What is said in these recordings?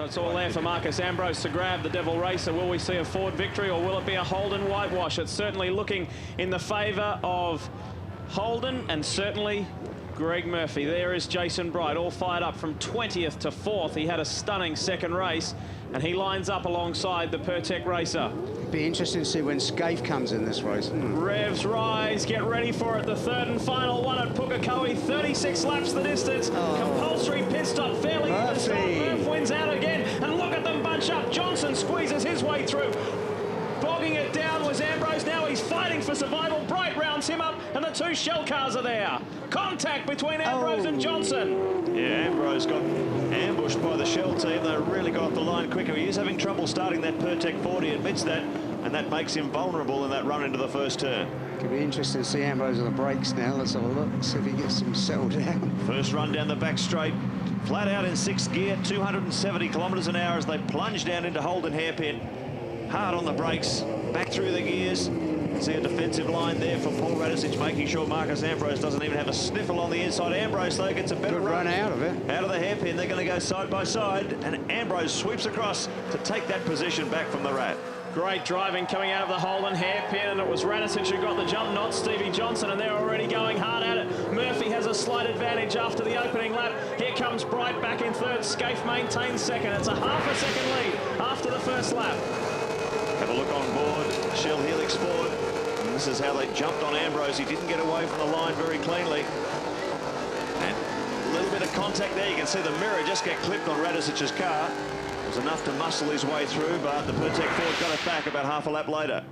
So it's all there for Marcus Ambrose to grab. The Devil Racer, will we see a Ford victory or will it be a Holden whitewash? It's certainly looking in the favour of Holden and certainly Greg Murphy. There is Jason Bright, all fired up from 20th to 4th. He had a stunning second race, and he lines up alongside the Pertec Racer. It'd be interesting to see when Scaife comes in this race. Revs rise, get ready for it. The third and final one at Pukekohe, 36 laps the distance. Compulsory pit stop, fairly in the start. Murph wins out again, and look at them bunch up. Johnson squeezes his way through. Bogging it down was Ambrose. Now he's fighting for survival. Bright rounds him up, and the two shell cars are there. Contact between Ambrose and Johnson. Yeah, Ambrose got ambushed by the Shell team. They really got off the line quicker. He is having trouble starting that Pertec 40, he admits that, and that makes him vulnerable in that run into the first turn. Could be interesting to see Ambrose on the brakes now. Let's have a look, see if he gets him settled down. First run down the back straight, flat out in 6th gear, 270 kilometres an hour as they plunge down into Holden hairpin. Hard on the brakes, back through the gears. See a defensive line there from Paul Radicic, making sure Marcus Ambrose doesn't even have a sniffle on the inside. Ambrose, though, gets a better run out of it. Out of the hairpin, they're going to go side by side, and Ambrose sweeps across to take that position back from the Rat. Great driving coming out of the Holden hairpin, and it was Radicic who got the jump, not Stevie Johnson, and they're already going hard at it. Murphy has a slight advantage after the opening lap. Here comes Bright back in third. Scaife maintains second. It's a half a second lead after the first lap. Have a look on board, Shell Helix Ford. And this is how they jumped on Ambrose. He didn't get away from the line very cleanly. And a little bit of contact there. You can see the mirror just get clipped on Radicic's car. It was enough to muscle his way through, but the Pertec Ford got it back about half a lap later.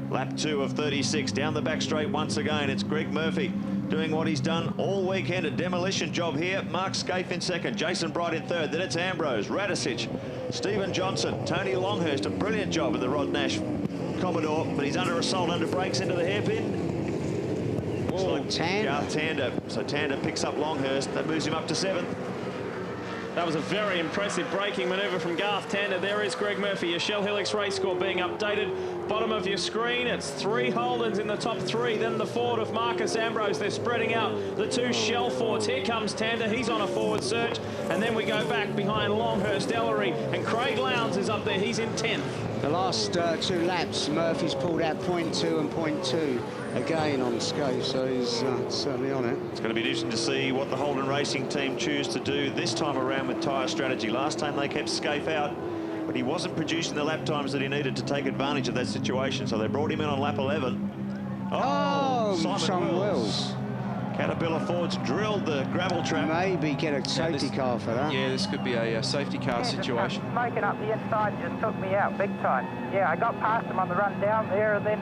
Lap 2 of 36, down the back straight once again. It's Greg Murphy doing what he's done all weekend, a demolition job here. Mark Scaife in second, Jason Bright in third. Then it's Ambrose, Radicic, Stephen Johnson, Tony Longhurst, a brilliant job with the Rod Nash Commodore, but he's under assault, under brakes into the hairpin. Looks like Garth Tander. So Tander picks up Longhurst. That moves him up to 7th. That was a very impressive braking manoeuvre from Garth Tander. There is Greg Murphy. Your Shell Helix race score being updated. Bottom of your screen, it's 3 Holdens in the top 3. Then the Ford of Marcus Ambrose. They're spreading out the 2 Shell Fords. Here comes Tander. He's on a forward surge. And then we go back behind Longhurst, Ellery. And Craig Lowndes is up there. He's in 10th. The last 2 laps, Murphy's pulled out 0.2 and 0.2 again on Scaife, so he's certainly on it. It's going to be interesting to see what the Holden Racing team choose to do this time around with tyre strategy. Last time they kept Scaife out, but he wasn't producing the lap times that he needed to take advantage of that situation, so they brought him in on lap 11. Simon Wells. Caterpillar Ford's drilled the gravel trap. Maybe get a safety car for that. Yeah, this could be a safety car situation. Smoking up the inside just took me out big time. Yeah, I got past him on the run down there, and then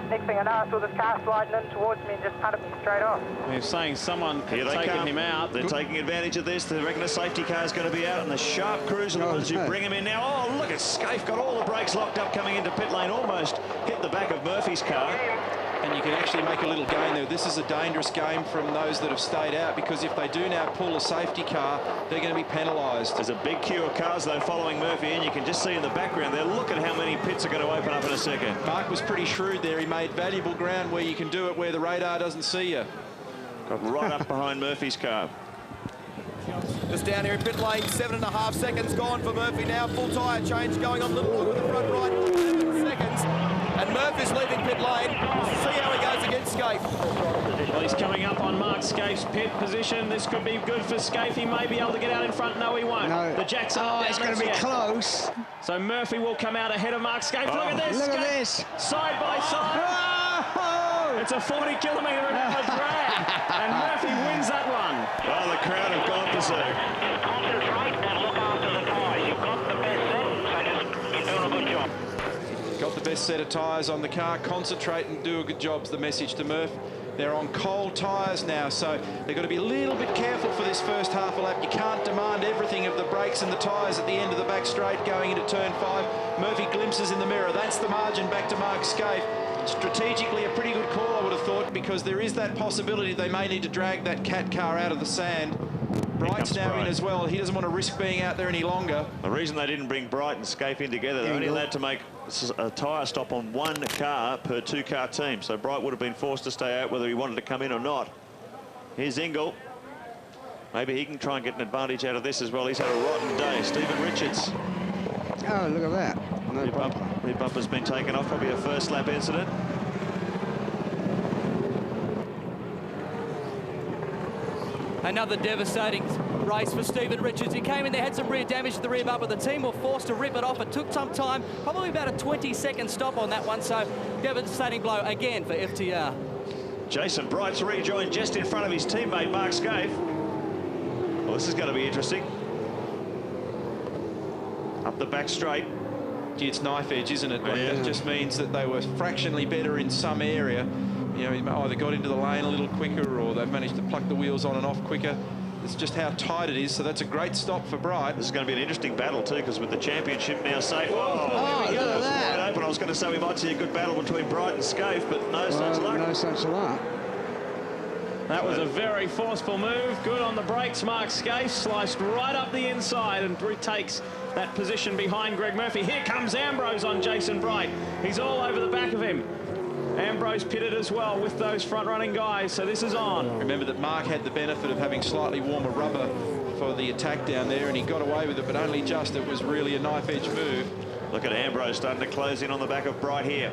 next thing I know, I saw this car sliding in towards me and just punted me straight off. They're saying someone had taken him out. They're taking advantage of this. They reckon the safety car is going to be out, and the sharp crews are the ones who bring him in now. Oh, look at Scaife, got all the brakes locked up coming into pit lane, almost hit the back of Murphy's car. And you can actually make a little gain there. This is a dangerous game from those that have stayed out, because if they do now pull a safety car, they're going to be penalised. There's a big queue of cars, though, following Murphy, and you can just see in the background there, look at how many pits are going to open up in a second. Mark was pretty shrewd there. He made valuable ground where you can do it where the radar doesn't see you. Got right up behind Murphy's car. Just down here in pit lane, 7.5 seconds gone for Murphy now. Full tyre change going on, little look at the front right, 7 seconds. And Murphy's leaving pit lane. See how he goes against Scaife. Well, he's coming up on Mark Scaife's pit position. This could be good for Scaife. He may be able to get out in front. No, he won't. No. The Jackson. It's going to be close. So Murphy will come out ahead of Mark Scaife. Look at this. Look at this. Side by side. Oh. It's a 40-kilometre-an-hour drag. And Murphy wins that one. Oh, the crowd have gone berserk. Concentrate and look after the tyres. You've got the best set, so just keep doing a good job. Got the best set of tyres on the car. Concentrate and do a good job's the message to Murph. They're on cold tyres now, so they've got to be a little bit careful for this first half a lap. You can't demand everything of the brakes and the tyres at the end of the back straight going into turn 5. Murphy glimpses in the mirror. That's the margin back to Mark Scaife. Strategically a pretty good call, I would have thought, because there is that possibility they may need to drag that cat car out of the sand. Bright's now in as well. He doesn't want to risk being out there any longer. The reason they didn't bring Bright and Scaife in together, they're only allowed to make a tyre stop on 1 car per 2-car team. So Bright would have been forced to stay out whether he wanted to come in or not. Here's Ingle. Maybe he can try and get an advantage out of this as well. He's had a rotten day. Stephen Richards. Oh, look at that. No bumper. Rear bumper's been taken off, probably a first lap incident. Another devastating race for Stephen Richards. He came in there, had some rear damage to the rear bumper. The team were forced to rip it off. It took some time, probably about a 20-second stop on that one. So devastating blow again for FTR. Jason Bright's rejoined just in front of his teammate Mark Scaife. Well, this is going to be interesting. Up the back straight. Gee, it's knife edge, isn't it? Like, yeah. That just means that they were fractionally better in some area. You know, he either got into the lane a little quicker or they've managed to pluck the wheels on and off quicker. It's just how tight it is, so that's a great stop for Bright. This is going to be an interesting battle too, because with the championship now safe. Oh, look at that. Wide open. I was going to say we might see a good battle between Bright and Scaife, but no such luck. No such luck. That was a very forceful move. Good on the brakes. Mark Scaife sliced right up the inside and retakes that position behind Greg Murphy. Here comes Ambrose on Jason Bright. He's all over the back of him. Ambrose pitted as well with those front-running guys, so this is on. Remember that Mark had the benefit of having slightly warmer rubber for the attack down there, and he got away with it, but only just. It was really a knife-edge move. Look at Ambrose starting to close in on the back of Bright here.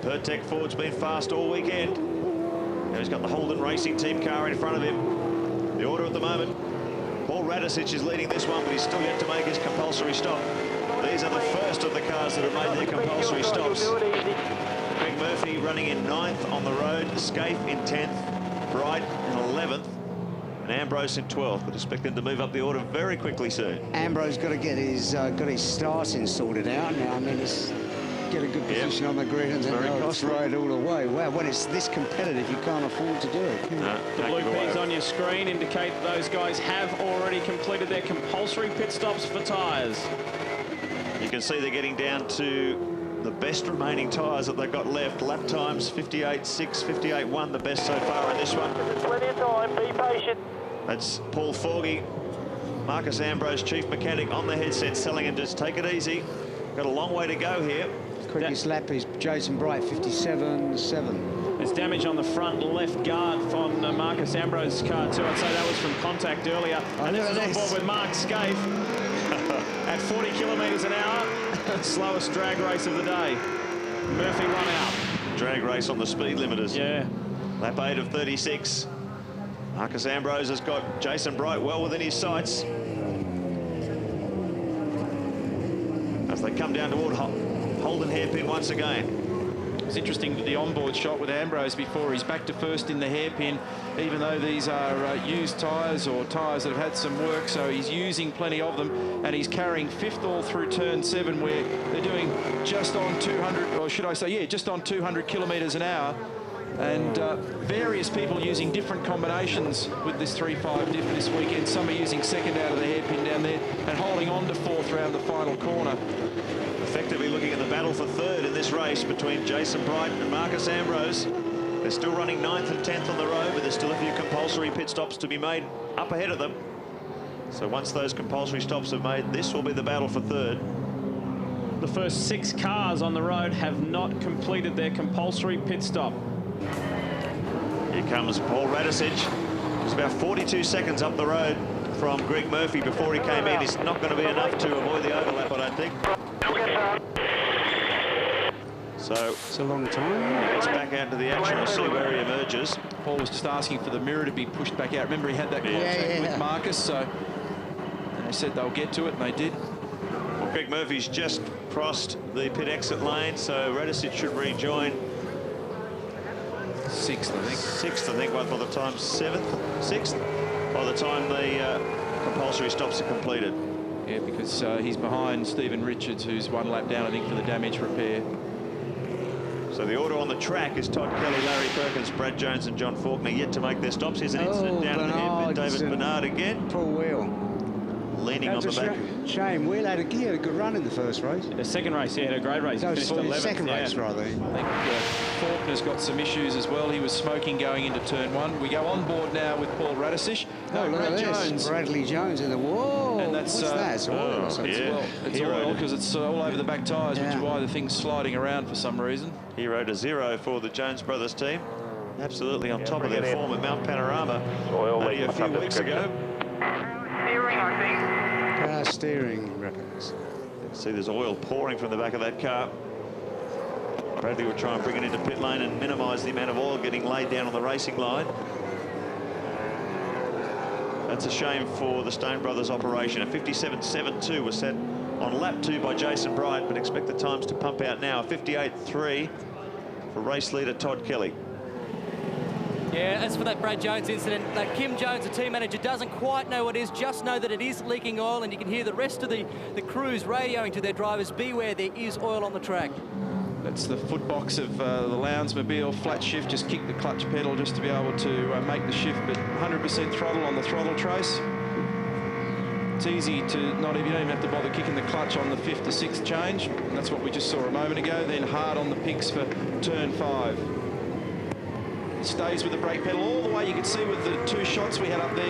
Pertec Ford's been fast all weekend. Now he's got the Holden Racing Team car in front of him. The order at the moment. Paul Radicic is leading this one, but he's still yet to make his compulsory stop. These are the first of the cars that have made their compulsory stops. Greg Murphy running in 9th on the road, Scaife in 10th, Bright in 11th, and Ambrose in 12th. But expect them to move up the order very quickly soon. Ambrose got to get his starting sorted out now. I mean, it's get a good position on the grid and then throw it all away. Wow, when it's this competitive, you can't afford to do it. The blue P's on your screen indicate that those guys have already completed their compulsory pit stops for tyres. You can see they're getting down to the best remaining tyres that they've got left. Lap times 58.6, 58.1, the best so far in this one. Plenty of time, be patient. That's Paul Forgy, Marcus Ambrose, chief mechanic, on the headset, telling him to just take it easy. Got a long way to go here. Quickest lap is Jason Bright, 57.7. There's damage on the front left guard on Marcus Ambrose's car too. I'd say that was from contact earlier. And this is on board with Mark Scaife at 40 kilometres an hour. Slowest drag race of the day. Murphy run out. Drag race on the speed limiters. Yeah. Lap 8 of 36. Marcus Ambrose has got Jason Bright well within his sights. As they come down toward Holden hairpin once again. It's interesting with the onboard shot with Ambrose before. He's back to first in the hairpin, even though these are used tyres or tyres that have had some work, so he's using plenty of them, and he's carrying 5th all through turn 7, where they're doing just on 200, or should I say, yeah, just on 200 kilometres an hour. And various people using different combinations with this 3.5 diff this weekend. Some are using second out of the hairpin down there and holding on to 4th round the final corner. Effectively looking at the battle for 3rd in this race between Jason Bright and Marcus Ambrose. They're still running 9th and 10th on the road, but there's still a few compulsory pit stops to be made up ahead of them. So once those compulsory stops are made, this will be the battle for 3rd. The first 6 cars on the road have not completed their compulsory pit stop. Here comes Paul Radicic. He's about 42 seconds up the road from Greg Murphy before he came in. It's not going to be enough to avoid the overlap, I don't think. So it's a long time. It's back out to the action. We'll see where he emerges. Paul was just asking for the mirror to be pushed back out. Remember, he had that contact with Marcus, so they said they'll get to it, and they did. Well, Greg Murphy's just crossed the pit exit lane, so Radicic should rejoin. 6th, I think. 6th, I think, by the time 7th, 6th, by the time the compulsory stops are completed. Yeah, because he's behind Stephen Richards, who's 1 lap down, I think, for the damage repair. So the order on the track is Todd Kelly, Larry Perkins, Brad Jones and John Faulkner yet to make their stops. Here's an incident down at the hairpin. David Bernard again. Poor Wheel. Leaning on the back. Shame. Wheel had a good run in the first race. The second race, he had a great race. No, He finished 11th, second race, rather. I think Faulkner's got some issues as well. He was smoking going into turn 1. We go on board now with Paul Radicic. Oh, look at this. Jones. Bradley Jones in the wall. And that's what's that? It's oil. It's oil because it's all over the back tyres, which is why the thing's sliding around for some reason. Hero to 0 for the Jones Brothers team. Absolutely on top of their form at Mount Panorama only a few weeks ago. Steering, I think. Power steering records. See, there's oil pouring from the back of that car. Bradley will try and bring it into pit lane and minimise the amount of oil getting laid down on the racing line. That's a shame for the Stone Brothers operation. A 57.72 was set on lap 2 by Jason Bright, but expect the times to pump out now. 58.3 for race leader Todd Kelly. Yeah, as for that Brad Jones incident, Kim Jones, the team manager, doesn't quite know what it is, just know that it is leaking oil, and you can hear the rest of the crews radioing to their drivers, beware, there is oil on the track. That's the footbox of the Lounsmobile. Flat shift, just kick the clutch pedal just to be able to make the shift, but 100% throttle on the throttle trace. It's easy to you don't even have to bother kicking the clutch on the 5th to 6th change. And that's what we just saw a moment ago. Then hard on the picks for turn 5. Stays with the brake pedal all the way. You can see with the 2 shots we had up there,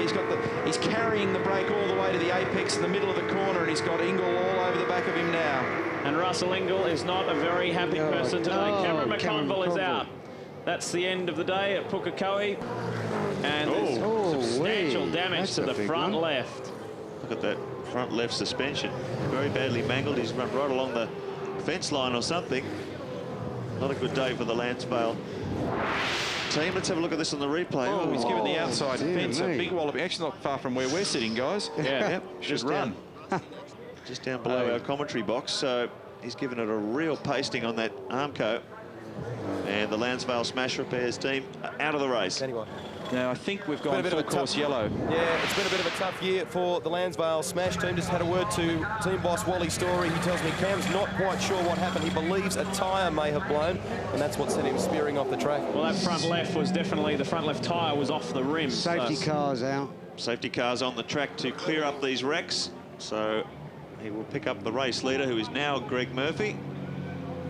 he's carrying the brake all the way to the apex in the middle of the corner, and he's got Ingle all over the back of him now. And Russell Ingle is not a very happy person today. Cameron McConville is out. That's the end of the day at Pukekohe. And there's substantial damage to the front left. Look at that front left suspension. Very badly mangled. He's run right along the fence line or something. Not a good day for the Lansvale team. Let's have a look at this on the replay. Oh, he's given the outside fence a big wallop. Actually not far from where we're sitting, guys. Yeah. Yep. Should run. Just down below our commentary box. So he's given it a real pasting on that Armco. And the Lansvale Smash Repairs team out of the race. Anyway. Now, I think we've gone full course yellow. Yeah, it's been a bit of a tough year for the Lansvale Smash team. Just had a word to team boss Wally Story. He tells me Cam's not quite sure what happened. He believes a tyre may have blown, and that's what sent him spearing off the track. Well, that front left was definitely, the front left tyre was off the rim. Safety cars out. Safety cars on the track to clear up these wrecks. So he will pick up the race leader, who is now Greg Murphy.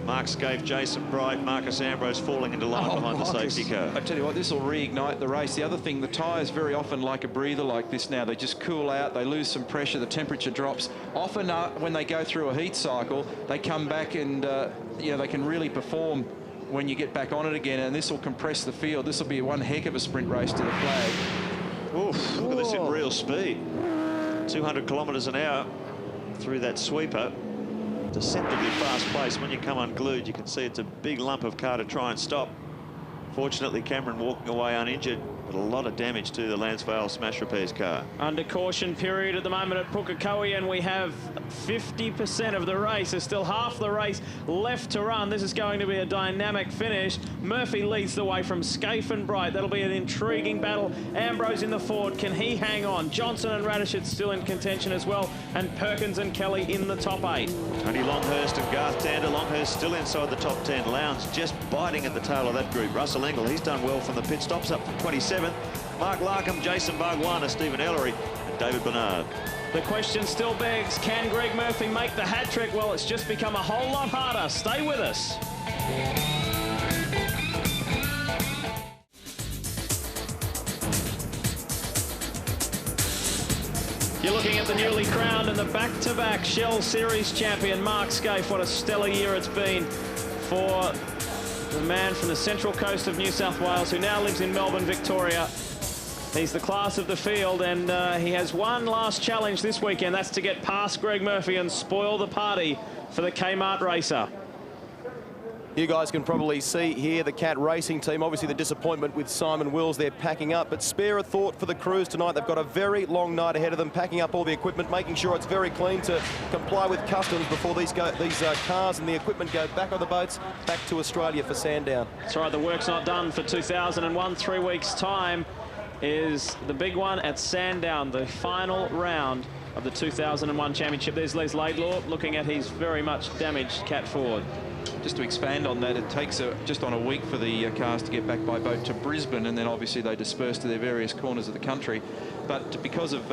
Mark Scaife, Jason Bright, Marcus Ambrose falling into line behind the safety car. I tell you what, this will reignite the race. The other thing, the tyres very often like a breather like this now. They just cool out, they lose some pressure, the temperature drops. Often when they go through a heat cycle, they come back and they can really perform when you get back on it again, and this will compress the field. This will be one heck of a sprint race to the flag. Oof, look at this in real speed. 200 kilometres an hour through that sweeper. Deceptively fast pace. When you come unglued, you can see it's a big lump of car to try and stop. Fortunately, Cameron walking away uninjured, but a lot of damage to the Lansvale Smash Repairs car. Under caution period at the moment at Pukekohe, and we have 50% of the race. There's still half the race left to run. This is going to be a dynamic finish. Murphy leads the way from Scaife and Bright. That'll be an intriguing battle. Ambrose in the Ford. Can he hang on? Johnson and Radishit still in contention as well, and Perkins and Kelly in the top 8. Tony Longhurst and Garth Tander. Longhurst still inside the top 10. Lowndes just biting at the tail of that group. Russell Engel, he's done well from the pit stops, up from 27th. Mark Larkham, Jason Bargwana, Stephen Ellery, and David Bernard. The question still begs, can Greg Murphy make the hat trick? Well, it's just become a whole lot harder. Stay with us. You're looking at the newly crowned and the back-to-back Shell Series champion, Mark Scaife. What a stellar year it's been for the man from the central coast of New South Wales, who now lives in Melbourne, Victoria. He's the class of the field, and he has one last challenge this weekend. That's to get past Greg Murphy and spoil the party for the Kmart racer. You guys can probably see here the Cat Racing team. Obviously the disappointment with Simon Wills, they're packing up, but spare a thought for the crews tonight. They've got a very long night ahead of them, packing up all the equipment, making sure it's very clean to comply with customs before these cars and the equipment go back on the boats, back to Australia for Sandown. That's right, the work's not done for 2001. 3 weeks' time is the big one at Sandown, the final round of the 2001 championship. There's Les Laidlaw looking at his very much damaged Cat Ford. Just to expand on that, it takes just on a week for the cars to get back by boat to Brisbane, and then obviously they disperse to their various corners of the country. But because of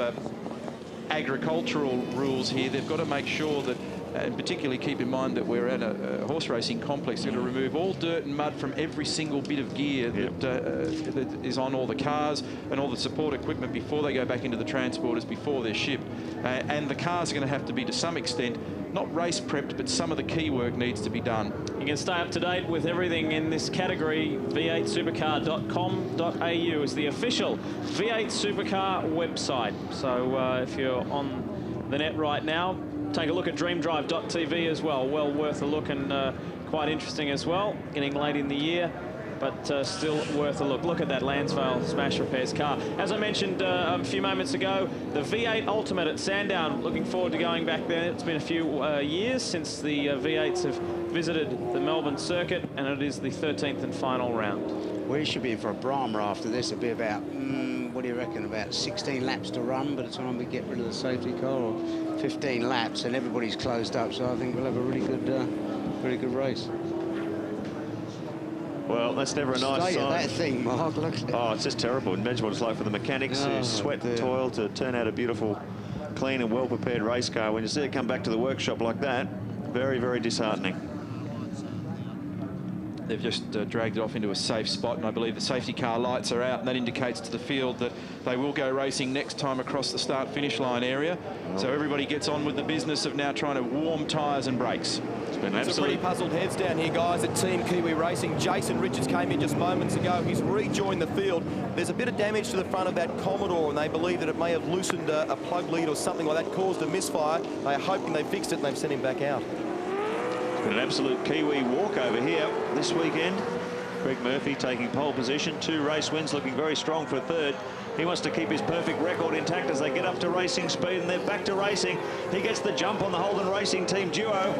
agricultural rules here, they've got to make sure that, and particularly keep in mind that we're at a horse racing complex, they're going to remove all dirt and mud from every single bit of gear that is on all the cars and all the support equipment before they go back into the transporters, before they're shipped. And the cars are going to have to be, to some extent, not race prepped, but some of the key work needs to be done. You can stay up to date with everything in this category. v8supercar.com.au is the official V8 Supercar website. So if you're on the net right now, take a look at dreamdrive.tv as well. Well worth a look and quite interesting as well. Getting late in the year, but still worth a look. Look at that Lansvale Smash Repairs car. As I mentioned a few moments ago, the V8 Ultimate at Sandown. Looking forward to going back there. It's been a few years since the V8s have visited the Melbourne circuit, and it is the 13th and final round. We should be in for a Brahma after this. It'll be about, what do you reckon, about 16 laps to run by the time we get rid of the safety car, or 15 laps, and everybody's closed up. So I think we'll have a really good race. Well, that's never a nice sign. That thing, Mark, look at it. Oh, it's just terrible. Imagine what it's like for the mechanics who sweat and toil to turn out a beautiful, clean and well-prepared race car. When you see it come back to the workshop like that, very, very disheartening. They've just dragged it off into a safe spot, and I believe the safety car lights are out, and that indicates to the field that they will go racing next time across the start-finish line area. So everybody gets on with the business of now trying to warm tyres and brakes. It's been Some pretty puzzled heads down here, guys, at Team Kiwi Racing. Jason Richards came in just moments ago. He's rejoined the field. There's a bit of damage to the front of that Commodore, and they believe that it may have loosened a plug lead or something like that, caused a misfire. They're hoping they fixed it, and they've sent him back out. An absolute Kiwi walkover here this weekend. Greg Murphy taking pole position, 2 race wins, looking very strong for 3rd. He wants to keep his perfect record intact as they get up to racing speed, and they're back to racing. He gets the jump on the Holden Racing Team duo.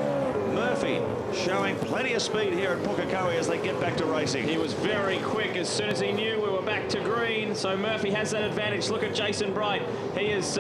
Murphy showing plenty of speed here at Pukekohe as they get back to racing. He was very quick as soon as he knew we were back to green, so Murphy has that advantage. Look at Jason Bright. He is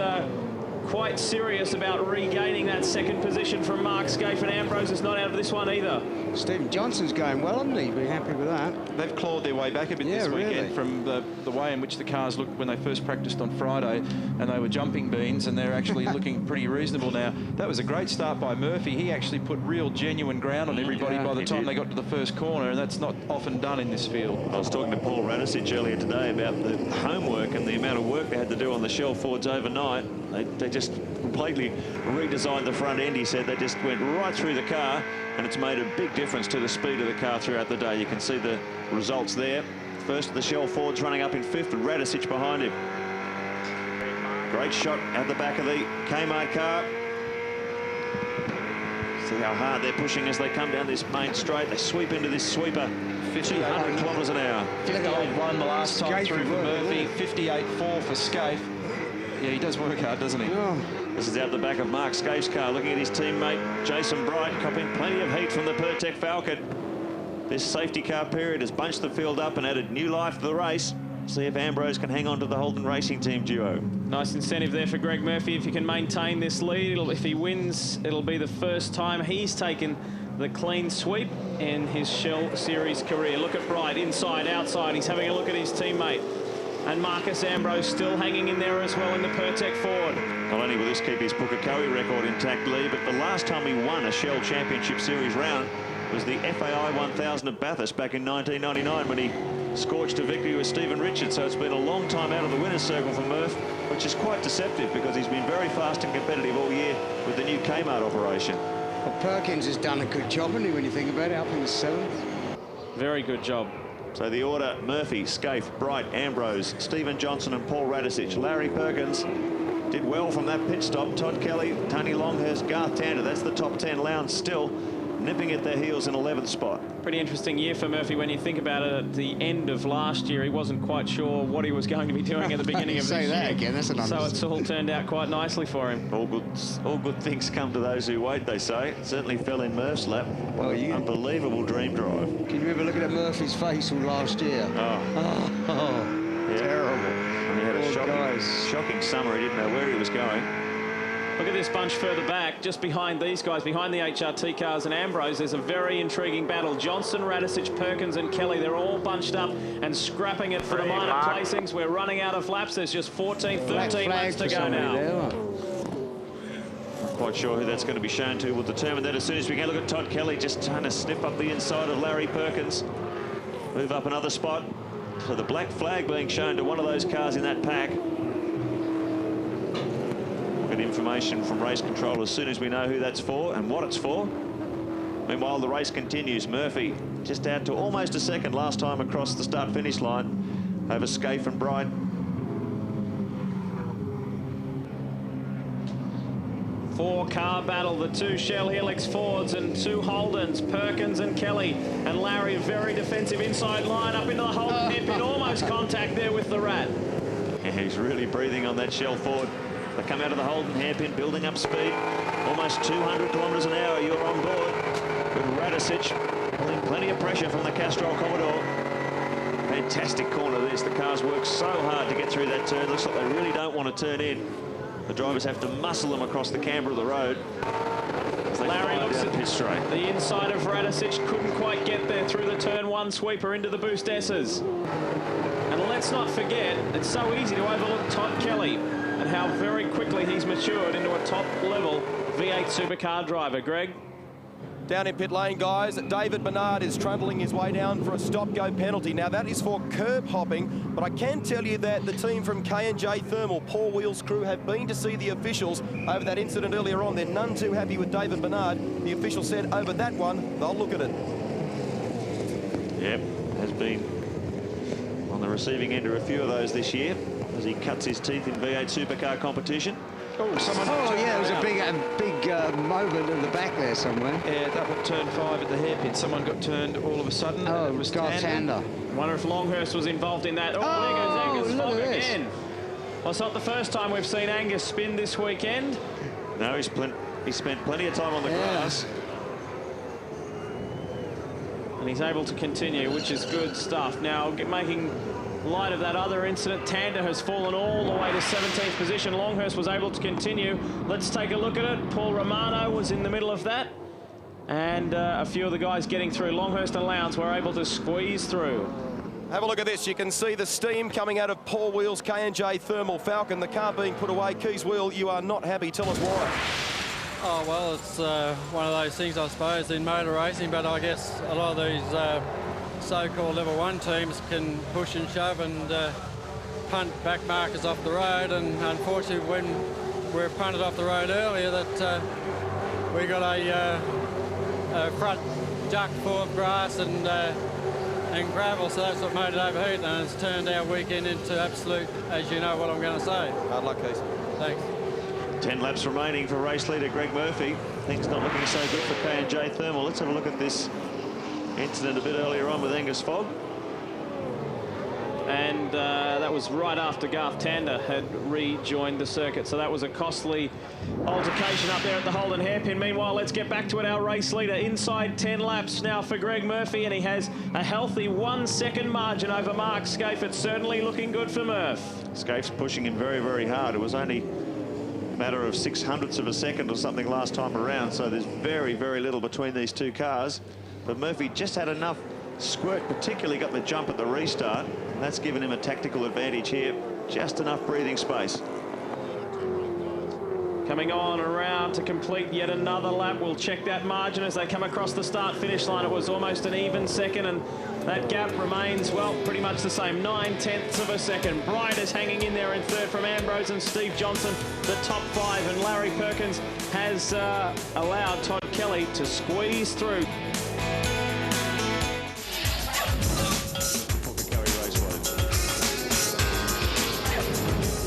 quite serious about regaining that 2nd position from Mark Scaife, and Ambrose is not out of this one either. Stephen Johnson's going well, hasn't he? Be happy with that. They've clawed their way back a bit this weekend from the way in which the cars looked when they first practiced on Friday, and they were jumping beans, and they're actually looking pretty reasonable now. That was a great start by Murphy. He actually put real genuine ground on everybody by the time they got to the first corner, and that's not often done in this field. I was talking to Paul Radicic earlier today about the homework and the amount of work they had to do on the Shell Fords overnight. They just completely redesigned the front end. He said they just went right through the car, and it's made a big difference to the speed of the car throughout the day. You can see the results there. First of the Shell Fords running up in 5th, and Radicic behind him. Great shot at the back of the Kmart car. See how hard they're pushing as they come down this main straight. They sweep into this sweeper, 200 kilometres an hour. 58.1 the last time through for Murphy, 58.4 for Scaife. Yeah, he does work hard, doesn't he? Oh. This is out the back of Mark Scaife's car, looking at his teammate Jason Bright, copying plenty of heat from the Pertec Falcon. This safety car period has bunched the field up and added new life to the race. See if Ambrose can hang on to the Holden Racing Team duo. Nice incentive there for Greg Murphy. If he can maintain this lead, if he wins, it'll be the first time he's taken the clean sweep in his Shell Series career. Look at Bright, inside, outside. He's having a look at his teammate. And Marcus Ambrose still hanging in there as well in the Pertec Ford. Not only will this keep his Pukekohe record intact, Lee, but the last time he won a Shell Championship Series round was the FAI 1000 at Bathurst back in 1999 when he scorched a victory with Stephen Richards. So it's been a long time out of the winner's circle for Murph, which is quite deceptive because he's been very fast and competitive all year with the new Kmart operation. Well, Perkins has done a good job, hasn't he, when you think about it, up in the 7th? Very good job. So the order: Murphy, Scaife, Bright, Ambrose, Stephen Johnson and Paul Radicic. Larry Perkins did well from that pit stop. Todd Kelly, Tony Longhurst, Garth Tander. That's the top 10 Lowndes still nipping at their heels in 11th spot. Pretty interesting year for Murphy when you think about it. At the end of last year, he wasn't quite sure what he was going to be doing at the beginning of this year. Say that again, that's an So it's all turned out quite nicely for him. All good things come to those who wait, they say. It certainly fell in Murph's lap. Well, unbelievable dream drive. Can you ever look at Murphy's face from last year? Yeah. Terrible. And he had a shocking summer. He didn't know where he was going. Look at this bunch further back, just behind these guys, behind the HRT cars and Ambrose. There's a very intriguing battle. Johnson, Radicic, Perkins and Kelly, they're all bunched up and scrapping it for the minor placings. We're running out of laps. There's just 14, 13 laps to go now. Not quite sure who that's going to be shown to. We'll determine that as soon as we can. Look at Todd Kelly just trying to sniff up the inside of Larry Perkins. Move up another spot. So the black flag being shown to one of those cars in that pack. get information from race control as soon as we know who that's for and what it's for. Meanwhile, the race continues. Murphy just out to almost a second last time across the start-finish line over Scaife and Bright. Four-car battle, the two Shell Helix Fords and two Holdens, Perkins and Kelly. And Larry, a very defensive inside line up into the Holden hairpin, almost contact there with the Rat. Yeah, he's really breathing on that Shell Ford. They come out of the Holden hairpin, building up speed. Almost 200 kilometres an hour, you're on board. With Radicic pulling plenty of pressure from the Castrol Commodore. Fantastic corner this. The cars work so hard to get through that turn. Looks like they really don't want to turn in. The drivers have to muscle them across the camber of the road. Larry looks at pit straight. The inside of Radicic, couldn't quite get there through the turn one sweeper into the boost S's. And let's not forget, it's so easy to overlook Todd Kelly and how very quickly he's matured into a top-level V8 supercar driver. Greg? Down in pit lane, guys, David Bernard is trundling his way down for a stop-go penalty. Now, that is for curb hopping, but I can tell you that the team from K&J Thermal, Paul Wheel's crew, have been to see the officials over that incident earlier on. They're none too happy with David Bernard. The official said over that one, they'll look at it. Yep, has been on the receiving end of a few of those this year as he cuts his teeth in V8 supercar competition. Oh, someone. Oh, yeah, it was a big moment in the back there somewhere. Yeah, that was turn 5 at the hairpin. Someone got turned all of a sudden. Oh, it was Tander. Wonder if Longhurst was involved in that. Oh, there goes Angus Fogg again. Well, it's not the first time we've seen Angus spin this weekend. No, he spent plenty of time on the grass. And he's able to continue, which is good stuff. Now, making light of that other incident, Tander has fallen all the way to 17th position. Longhurst was able to continue. Let's take a look at it. Paul Romano was in the middle of that. And a few of the guys getting through. Longhurst and Lowndes were able to squeeze through. Have a look at this. You can see the steam coming out of Paul Wheel's K&J Thermal Falcon. The car being put away. Keys Wheel, you are not happy. Tell us why. Oh, well, it's one of those things, I suppose, in motor racing, but I guess a lot of these so-called level 1 teams can push and shove and punt back markers off the road, and unfortunately when we're punted off the road earlier that we got a front juck full of grass and gravel, so that's what made it overheat, and it's turned our weekend into absolute, as you know what I'm going to say. Hard luck, Keith. Thanks. 10 laps remaining for race leader Greg Murphy. Things not looking so good for K&J Thermal. Let's have a look at this incident a bit earlier on with Angus Fogg. And that was right after Garth Tander had rejoined the circuit. So that was a costly altercation up there at the Holden hairpin. Meanwhile, let's get back to it. Our race leader inside 10 laps now for Greg Murphy, and he has a healthy 1 second margin over Mark Scaife. It's certainly looking good for Murph. Scaife's pushing him very, very hard. It was only a matter of 0.06 of a second or something last time around, so there's very, very little between these two cars. But Murphy just had enough squirt, particularly got the jump at the restart, and that's given him a tactical advantage here. Just enough breathing space. Coming on around to complete yet another lap. We'll check that margin as they come across the start-finish line. It was almost an even second, and that gap remains, well, pretty much the same, 9/10 of a second. Bright is hanging in there in third from Ambrose and Steve Johnson, the top 5, and Larry Perkins has allowed Todd Kelly to squeeze through.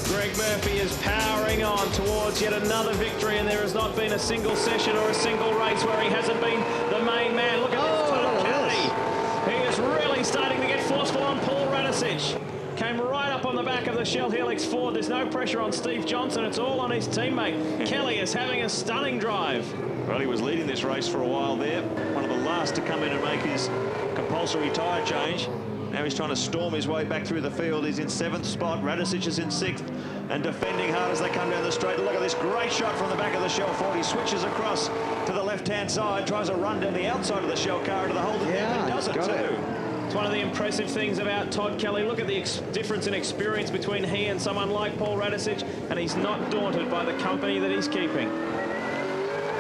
Greg Murphy is powering on towards yet another victory, and there has not been a single session or a single race where he hasn't been the main man. Look at this, Todd Kelly. He is really starting to get forceful on Paul Radicic. Came right up on the back of the Shell Helix Ford. There's no pressure on Steve Johnson. It's all on his teammate. Kelly is having a stunning drive. Well, he was leading this race for a while there. One of the last to come in and make his compulsory tyre change. Now he's trying to storm his way back through the field. He's in 7th spot. Radicic is in 6th and defending hard as they come down the straight. Look at this great shot from the back of the Shell Ford. He switches across to the left-hand side, tries to run down the outside of the Shell car into the Holden. Yeah, and does it too. It's one of the impressive things about Todd Kelly. Look at the difference in experience between he and someone like Paul Radicic, and he's not daunted by the company that he's keeping.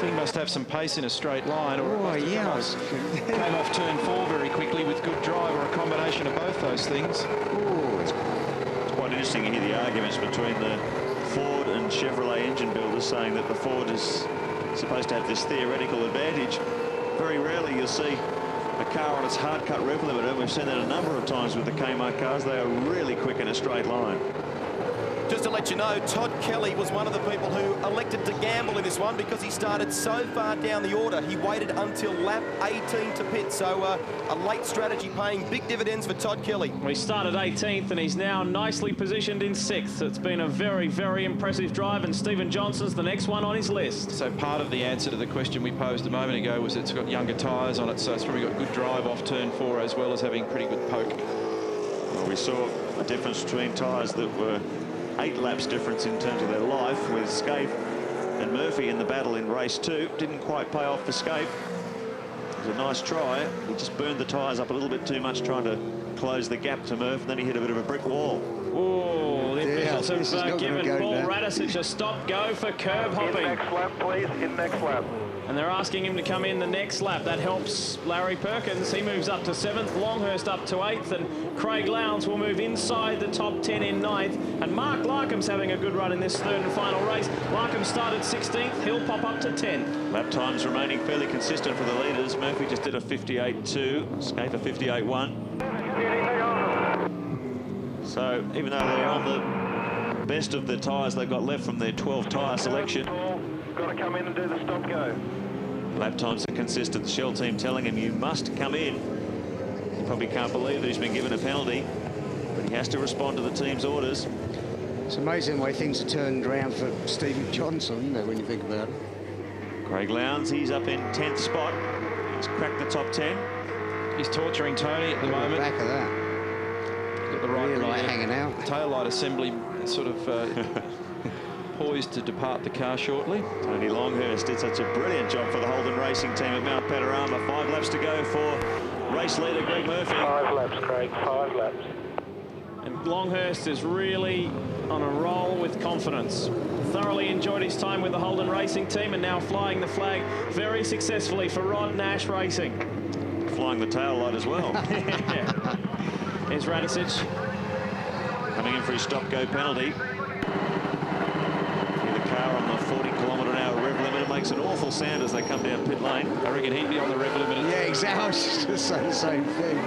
He must have some pace in a straight line, or came off turn 4 very quickly with good drive, or a combination of both those things. It's quite interesting to hear the arguments between the Ford and and Chevrolet engine builders saying that the Ford is supposed to have this theoretical advantage. Very rarely you'll see a car on its hard-cut rev limiter. We've seen that a number of times with the Kmart cars. They are really quick in a straight line. Just to let you know, Todd Kelly was one of the people who elected to gamble in this one because he started so far down the order. He waited until lap 18 to pit, so a late strategy paying big dividends for Todd Kelly. We started 18th and he's now nicely positioned in 6th. It's been a very, very impressive drive, and Stephen Johnson's the next one on his list. So part of the answer to the question we posed a moment ago was it's got younger tyres on it, so it's probably got good drive off turn 4 as well as having pretty good poke. Well, we saw a difference between tyres that were 8 laps difference in terms of their life, with Scaife and Murphy in the battle in race 2. Didn't quite pay off for Scaife. It was a nice try. He just burned the tyres up a little bit too much trying to close the gap to Murph, and then he hit a bit of a brick wall. Oh, the officials have given Paul Radisich a stop-go for curb hopping. In next lap, please. In next lap. And they're asking him to come in the next lap. That helps Larry Perkins. He moves up to 7th, Longhurst up to 8th, and Craig Lowndes will move inside the top 10 in 9th. And Mark Larkham's having a good run in this 3rd and final race. Larkham started 16th. He'll pop up to 10th. Lap times remaining fairly consistent for the leaders. Murphy just did a 58.2, Scaife a 58.1. So even though they're on the best of the tyres they've got left from their 12 tyre selection, Got to come in and do the stop go. lap times are consistent. The Shell team telling him you must come in. He probably can't believe that he's been given a penalty, but he has to respond to the team's orders. It's amazing the way things have turned around for Stephen Johnson, isn't it, when you think about it? Craig Lowndes, he's up in 10th spot. He's cracked the top 10. He's torturing Tony at the moment. Back of that. He's got the right Rear light rear hanging out. tail light assembly sort of poised to depart the car shortly. Tony Longhurst did such a brilliant job for the Holden Racing team at Mount Panorama. 5 laps to go for race leader Greg Murphy. 5 laps, Craig. 5 laps. And Longhurst is really on a roll with confidence. Thoroughly enjoyed his time with the Holden Racing team, and now flying the flag very successfully for Ron Nash Racing. Flying the tail light as well. Here's Radisich. Coming in for his stop-go penalty. The car on the 40km/h rev limiter makes an awful sound as they come down pit lane. I reckon he'd be on the rev limiter. Yeah, exactly. I was just going to say the same thing.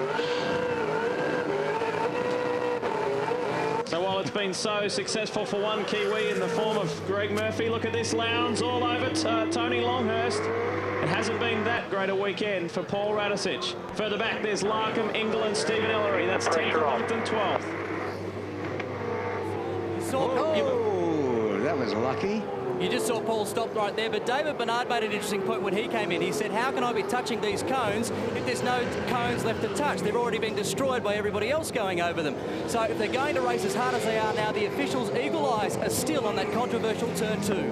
So while it's been so successful for one Kiwi in the form of Greg Murphy, look at this, Lowndes all over Tony Longhurst. It hasn't been that great a weekend for Paul Radisich. Further back, there's Larkham, Ingle and Stephen Ellery. That's 10th, 11th and 12th. Oh, that was lucky. You just saw Paul stop right there, but David Bernard made an interesting point when he came in. He said, how can I be touching these cones if there's no cones left to touch? They've already been destroyed by everybody else going over them. So if they're going to race as hard as they are now, the officials' eagle eyes are still on that controversial turn 2.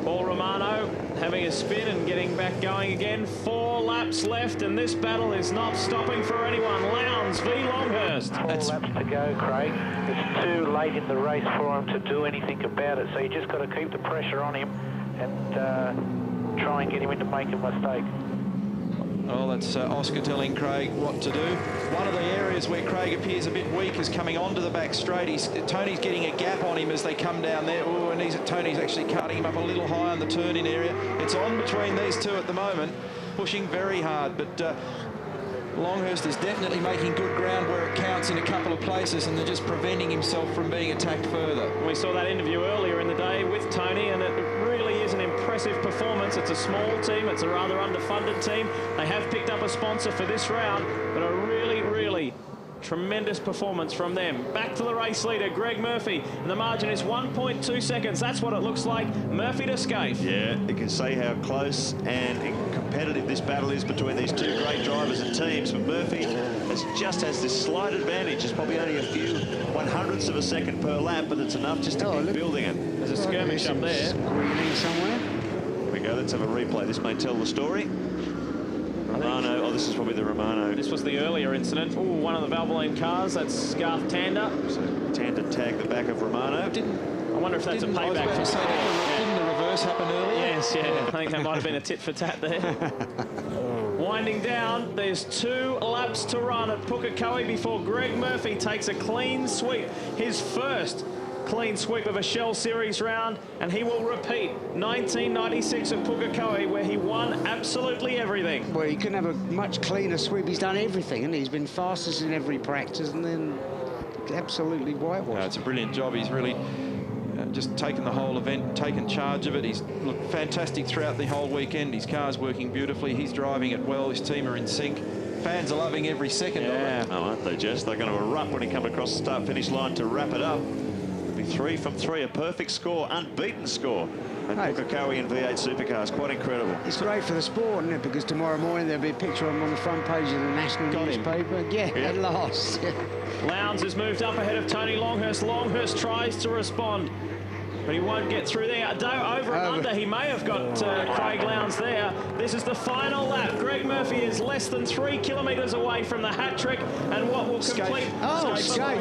Paul Romano having a spin and getting back going again. 4 laps left, and this battle is not stopping for anyone. Lowndes v Longhurst. 4 laps to go, Craig. It's too late in the race for him to do anything about it, so you just got to keep the pressure on him and try and get him into making a mistake. Well, that's Oscar telling Craig what to do. One of the areas where Craig appears a bit weak is coming onto the back straight. Tony's getting a gap on him as they come down there. Oh, and Tony's actually cutting him up a little high on the turn-in area. It's on between these two at the moment, pushing very hard, but Longhurst is definitely making good ground where it counts in a couple of places, and they're just preventing himself from being attacked further. We saw that interview earlier in the day with Tony, and it really is an impressive performance. It's a small team. It's a rather underfunded team. They have picked up a sponsor for this round, but a really, really tremendous performance from them. Back to the race leader, Greg Murphy, and the margin is 1.2 seconds. That's what it looks like. Murphy to Scaife. Yeah, you can see how close and competitive this battle is between these two great drivers and teams, but Murphy just has this slight advantage. It's probably only a few 100ths of a second per lap, but it's enough just to keep building it. There's a skirmish up there. Screening somewhere. Here we go, let's have a replay. This may tell the story. Romano, oh, this is probably the Romano. This was the earlier incident. Ooh, one of the Valvoline cars. That's Scarf Tander. So Tander tagged the back of Romano. I wonder if that's a payback for Paul. Didn't the reverse happen earlier? Yes, yeah. I think that might have been a tit for tat there. Winding down, there's 2 laps to run at Pukekohe before Greg Murphy takes a clean sweep. His first clean sweep of a Shell Series round, and he will repeat 1996 at Pukekohe, where he won absolutely everything. Well, he couldn't have a much cleaner sweep. He's done everything, and he's been fastest in every practice, and then absolutely whitewashed. It's a brilliant job. He's really just taken the whole event, taken charge of it. He's looked fantastic throughout the whole weekend. His car's working beautifully. He's driving it well. His team are in sync. Fans are loving every second of it. Oh, aren't they just? They're going to erupt when he comes across the start-finish line to wrap it up. It'll be 3 from 3, a perfect score, unbeaten score at Pukekohe and V8 Supercars. Quite incredible. It's great for the sport, isn't it? Because tomorrow morning there'll be a picture of him on the front page of the national newspaper. Yeah, at last. Lowndes has moved up ahead of Tony Longhurst. Longhurst tries to respond, but he won't get through there. Over and under, he may have got Craig Lowndes there. This is the final lap. Greg Murphy is less than 3 kilometres away from the hat trick, and what will complete...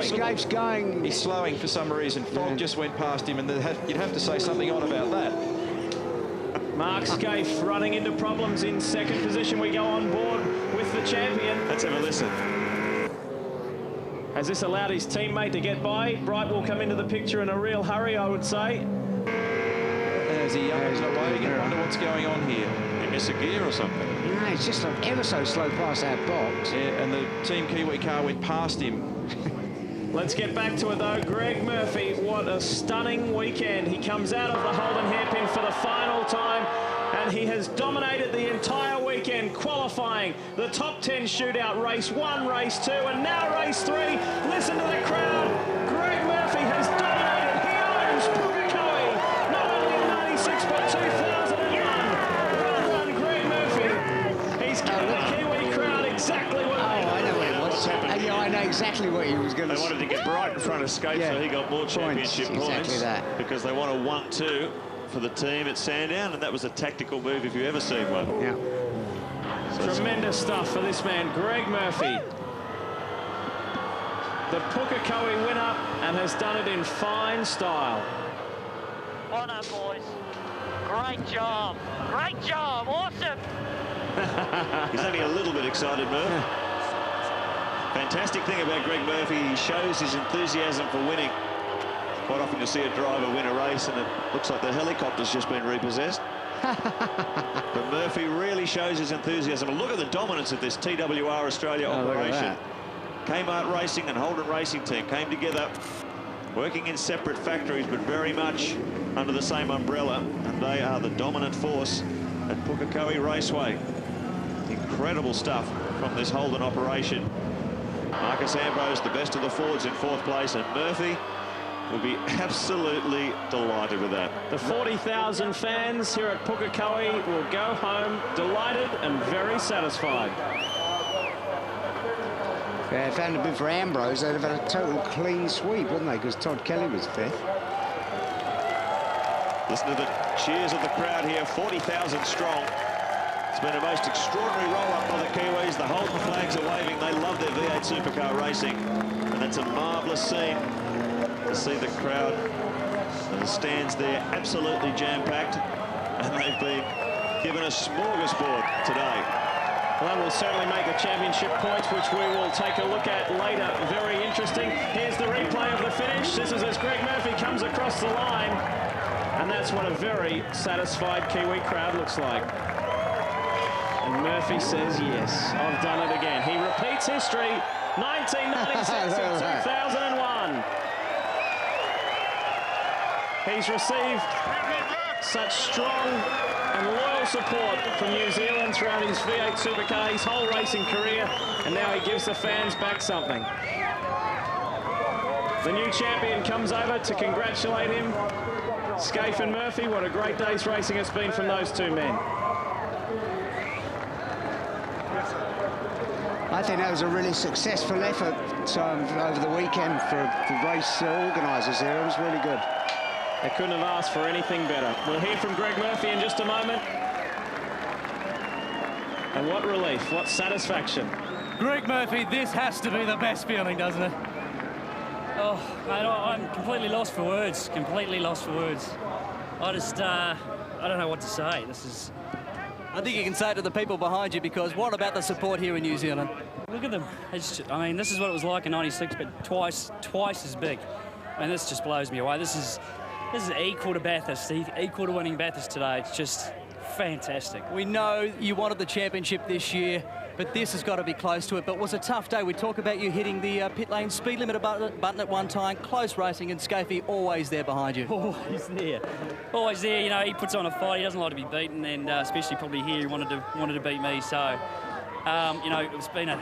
Scape's going... He's slowing for some reason. Fogg just went past him, and you'd have to say something odd about that. Mark Scaife running into problems in second position. We go on board with the champion. Let's have a listen. Has this allowed his teammate to get by? Bright will come into the picture in a real hurry, I would say. As he yells away, you wonder what's going on here. He miss a gear or something? No, it's just ever so slow past that box. Yeah, and the Team Kiwi car went past him. Let's get back to it, though. Greg Murphy, what a stunning weekend. He comes out of the Holden hairpin for the final time, and he has dominated the entire weekend, qualifying the top 10 shootout, race 1, race 2, and now race 3. Listen to the crowd. Greg Murphy has dominated. He owns Pukekohe, not only in 96, but 2001. Well done, Greg Murphy. He's given the Kiwi crowd exactly what they I know what it was. Yeah, I know exactly what he was going to say. They wanted to get Bright in front of Scape, so he got more championship points. Exactly that. Because they want a 1-2 for the team at Sandown, and that was a tactical move if you've ever seen one. Yeah. So tremendous stuff for this man, Greg Murphy. The Pukekohe winner, and has done it in fine style. Well done, boys. Great job. Great job. Awesome. He's only a little bit excited, Murph. Fantastic thing about Greg Murphy, he shows his enthusiasm for winning. Quite often you see a driver win a race and it looks like the helicopter's just been repossessed. But Murphy really shows his enthusiasm. And look at the dominance of this TWR Australia operation. Kmart Racing and Holden Racing team came together, working in separate factories, but very much under the same umbrella. And they are the dominant force at Pukekohe Raceway. Incredible stuff from this Holden operation. Marcus Ambrose, the best of the Fords, in 4th place, and Murphy will be absolutely delighted with that. The 40,000 fans here at Pukekohe will go home delighted and very satisfied. Yeah, if it hadn't been for Ambrose, they'd have had a total clean sweep, wouldn't they? Because Todd Kelly was 5th. Listen to the cheers of the crowd here, 40,000 strong. It's been a most extraordinary roll-up by the Kiwis. The Holden flags are waving. They love their V8 supercar racing. And it's a marvellous scene to see the crowd and the stands there absolutely jam-packed. And they've been given a smorgasbord today. Well, that will certainly make the championship points, which we will take a look at later. Very interesting. Here's the replay of the finish. This is as Greg Murphy comes across the line. And that's what a very satisfied Kiwi crowd looks like. And Murphy says, yes, I've done it again. He repeats history, 1996 and 2001. He's received such strong and loyal support from New Zealand throughout his V8 supercar, his whole racing career, and now he gives the fans back something. The new champion comes over to congratulate him. Scaife and Murphy, what a great day's racing it's been from those two men. I think that was a really successful effort over the weekend for the race organisers here. It was really good. They couldn't have asked for anything better. We'll hear from Greg Murphy in just a moment. And what relief, what satisfaction. Greg Murphy, this has to be the best feeling, doesn't it? Oh, mate, I'm completely lost for words. Completely lost for words. I just, I don't know what to say. This is... I think you can say it to the people behind you, because what about the support here in New Zealand? Look at them. I mean, this is what it was like in '96, but twice as big. And this just blows me away. This is equal to Bathurst, equal to winning Bathurst today. It's just fantastic. We know you wanted the championship this year, but this has got to be close to it. But it was a tough day. We talk about you hitting the pit lane speed limit button at one time, close racing, and Scafie always there behind you. Always there. Always there. You know, he puts on a fight. He doesn't like to be beaten, and especially probably here, he wanted to beat me. So, you know, it's been a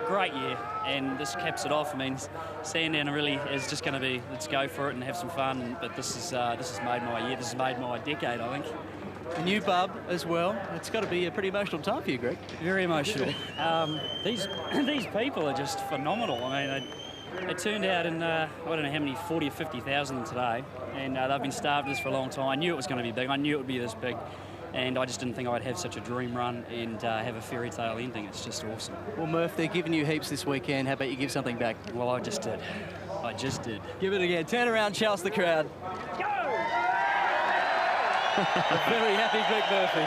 great year, and this caps it off. I mean, Sandown really is just going to be, let's go for it and have some fun. But this has made my year. This has made my decade, I think. A new bub as well. It's got to be a pretty emotional time for you, Greg. Very emotional. These people are just phenomenal. I mean, they turned out in, I don't know how many, 40 or 50,000 today, and they've been starved this for a long time. I knew it was going to be big. I knew it would be this big, and I just didn't think I'd have such a dream run and have a fairy tale ending. It's just awesome. Well, Murph, they're giving you heaps this weekend. How about you give something back? Well, I just did. I just did. Give it again. Turn around, Charles, the crowd. Go! A very happy Greg Murphy.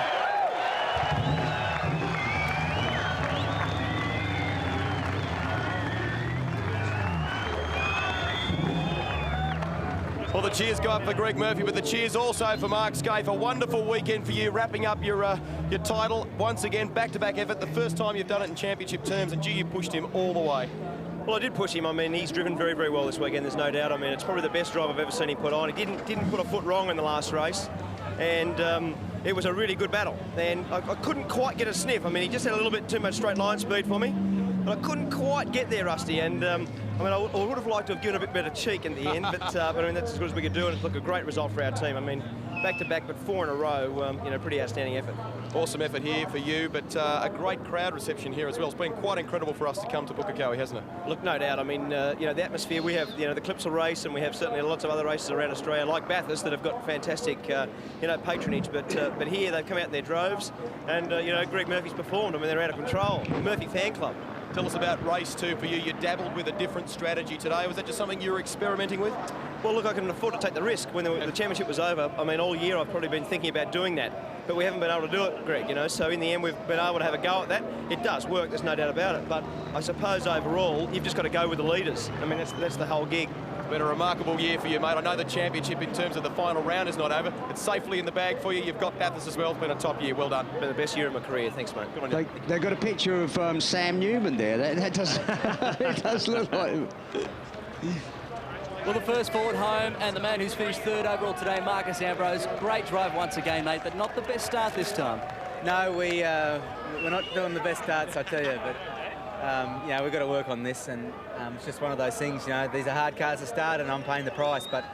Well, the cheers go up for Greg Murphy, but the cheers also for Mark Scaife. A wonderful weekend for you, wrapping up your title once again, back-to-back effort. The first time you've done it in championship terms, and gee, you pushed him all the way. Well, I did push him. I mean, he's driven very, very well this weekend, there's no doubt. I mean, it's probably the best drive I've ever seen him put on. He didn't put a foot wrong in the last race, and it was a really good battle. And I couldn't quite get a sniff. I mean, he just had a little bit too much straight line speed for me, but I couldn't quite get there, Rusty. And I mean, I would have liked to have given a bit better cheek in the end, but I mean, that's as good as we could do, and it's look a great result for our team. I mean, back-to-back, but 4 in a row, you know, pretty outstanding effort. Awesome effort here for you, but a great crowd reception here as well. It's been quite incredible for us to come to Pukekohe, hasn't it? Look, no doubt. I mean, you know, the atmosphere, we have, you know, the Clipsal race, and we have certainly lots of other races around Australia, like Bathurst, that have got fantastic, you know, patronage. But here, they've come out in their droves, and, you know, Greg Murphy's performed. I mean, they're out of control. The Murphy fan club. Tell us about race 2 for you. You dabbled with a different strategy today. Was that just something you were experimenting with? Well, look, I can afford to take the risk. When the championship was over, I mean, all year I've probably been thinking about doing that, but we haven't been able to do it, Greg, you know, so in the end we've been able to have a go at that. It does work, there's no doubt about it, but I suppose overall you've just got to go with the leaders. I mean, that's the whole gig. It's been a remarkable year for you, mate. I know the championship in terms of the final round is not over. It's safely in the bag for you. You've got Bathurst as well. It's been a top year. Well done. It's been the best year of my career. Thanks, mate. Good on you. They've got a picture of Sam Newman there. That does, it does look like him. Well, the first forward home, and the man who's finished 3rd overall today, Marcus Ambrose. Great drive once again, mate, but not the best start this time. No, we're not doing the best starts, I tell you, but you know, we've got to work on this, and it's just one of those things, you know, these are hard cars to start, and I'm paying the price, but,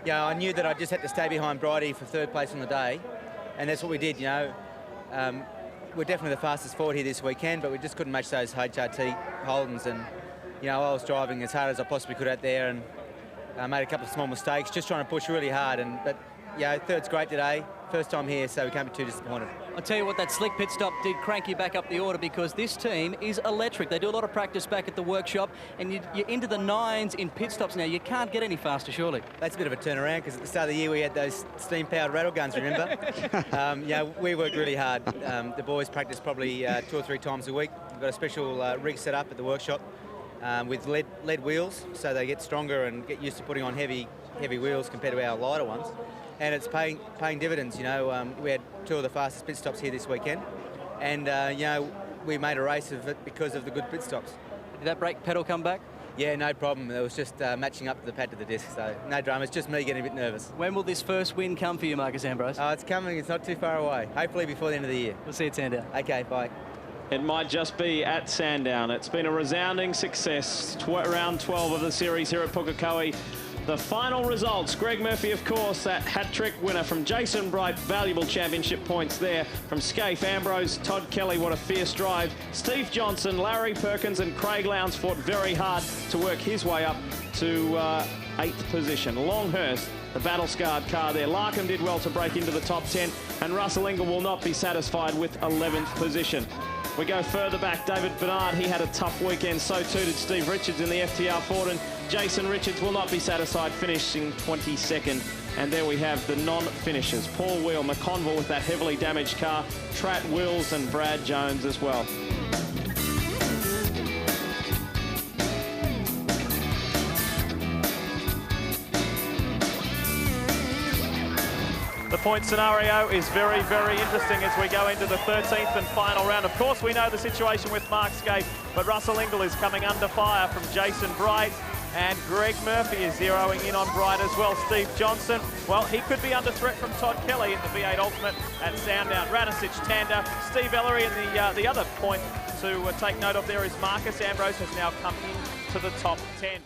you know, I knew that I just had to stay behind Bridie for 3rd place on the day, and that's what we did, you know. We're definitely the fastest forward here this weekend, but we just couldn't match those HRT Holdens, and, you know, I was driving as hard as I possibly could out there, and I made a couple of small mistakes, just trying to push really hard, and but, you know, 3rd's great today, first time here, so we can't be too disappointed. I'll tell you what, that slick pit stop did crank you back up the order, because this team is electric. They do a lot of practice back at the workshop, and you're into the 9s in pit stops now. You can't get any faster, surely. That's a bit of a turnaround, because at the start of the year we had those steam-powered rattle guns, remember? Yeah, we worked really hard. The boys practice probably 2 or 3 times a week. We've got a special rig set up at the workshop with lead wheels, so they get stronger and get used to putting on heavy wheels compared to our lighter ones. And it's paying dividends, you know. We had 2 of the fastest pit stops here this weekend, and you know, we made a race of it because of the good pit stops. Did that brake pedal come back? Yeah, no problem. It was just matching up to the pad to the disc, so no drama. It's just me getting a bit nervous. When will this first win come for you, Marcus Ambrose? Oh, it's coming. It's not too far away. Hopefully before the end of the year. We'll see you at Sandown. Okay, bye. It might just be at Sandown. It's been a resounding success. Round 12 of the series here at Pukekohe. The final results, Greg Murphy, of course, that hat-trick winner from Jason Bright, valuable championship points there. From Scaife, Ambrose, Todd Kelly, what a fierce drive. Steve Johnson, Larry Perkins and Craig Lowndes fought very hard to work his way up to 8th position. Longhurst, the battle-scarred car there. Larkham did well to break into the top 10, and Russell Ingall will not be satisfied with 11th position. We go further back, David Bernard, he had a tough weekend, so too did Steve Richards in the FTR Ford, and Jason Richards will not be satisfied, finishing 22nd. And there we have the non-finishers. Paul Wheel, McConville with that heavily damaged car, Tratt Wills and Brad Jones as well. point scenario is very, very interesting as we go into the 13th and final round. Of course, we know the situation with Mark Skate, but Russell Ingall is coming under fire from Jason Bright, and Greg Murphy is zeroing in on Bright as well. Steve Johnson, well, he could be under threat from Todd Kelly in the V8 Ultimate at Sandown. Radicic, Tander, Steve Ellery, and the other point to take note of there is Marcus Ambrose has now come into the top 10.